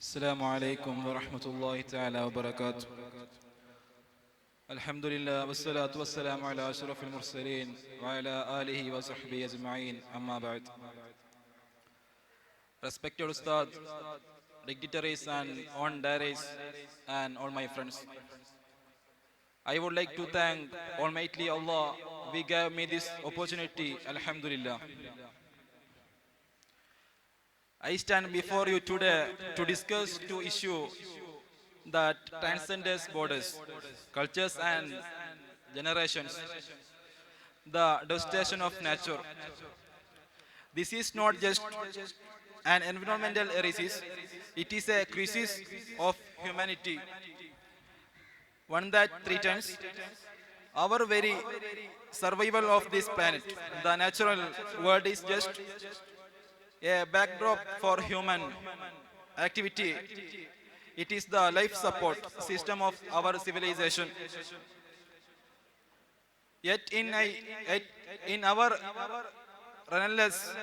السلام عليكم ورحمة الله تعالى وبركاته. الحمد لله والصلاة والسلام على أشرف المرسلين وعلى آله وصحبه أجمعين. أما بعد. Respected Ustad, dignitaries and honoraries and all my friends, I would like to thank Almighty Allah who gave me this opportunity. Alhamdulillah. I stand before you today to discuss two issues that transcends borders, cultures and generations. The devastation of nature. This is not just an environmental crisis, it is a crisis of humanity, one that threatens our very survival of this planet. The natural world is just a backdrop for human activity. It is the life support system of our civilization. Yet in our relentless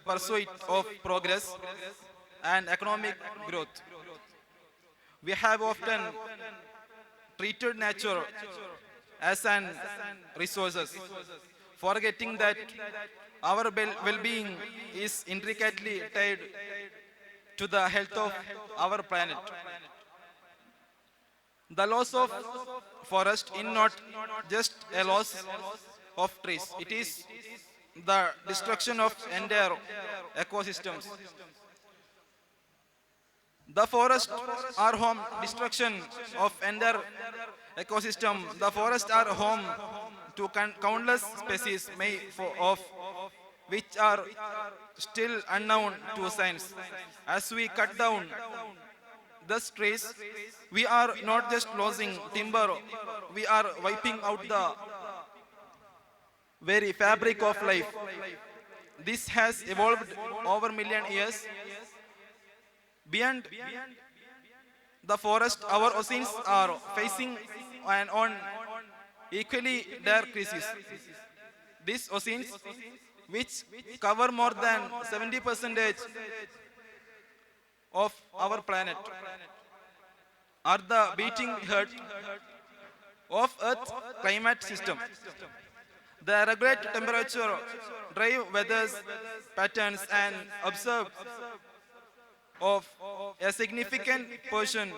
pursuit of progress and economic growth, we have often treated nature as an resources, forgetting that our well-being is intricately tied to the health of our planet. The loss of forest is not just a loss of trees, it is the destruction of entire ecosystems. The forests are home destruction of entire ecosystem. The forests are home to countless species of which are still unknown to science. As we cut down these trees, we are not just losing timber, we are wiping out the very fabric of life. This has evolved over million years. Beyond the forest, our oceans are facing an on equally dire crisis. These oceans, which cover more than 70% of our planet, are the beating heart of Earth's climate system. They regulate temperature, drive weather patterns, and observe of a significant portion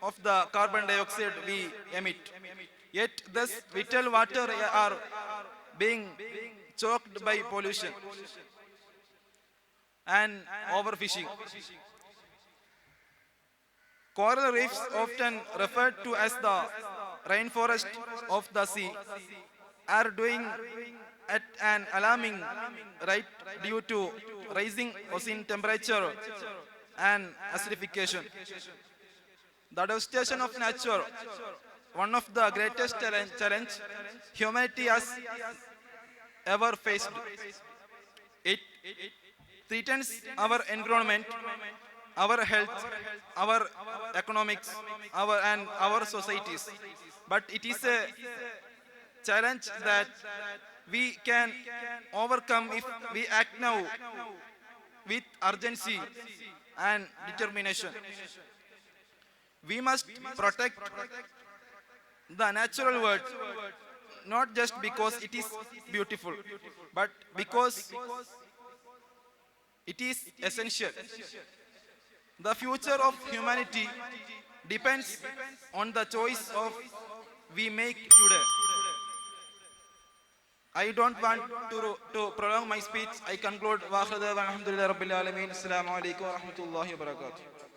of the carbon dioxide we emit. Yet this vital water are being choked by pollution and overfishing. Coral reefs, often referred to as the rainforest of the sea, are doing at an alarming rate due to rising ocean temperature and acidification. The devastation of nature, one of the greatest challenge humanity has ever faced. It threatens our environment, our health, our economics, our societies. But it is a challenge that we can overcome if we act now with urgency and determination. We must protect the natural world not just because it is beautiful, but because it is essential. The future of humanity depends on the choice of we make today. I don't want to prolong my speech. I conclude. Wa akhir da'wana alhamdulillahi rabbil alamin. Assalamu alaikum wa rahmatullahi wa barakatuh.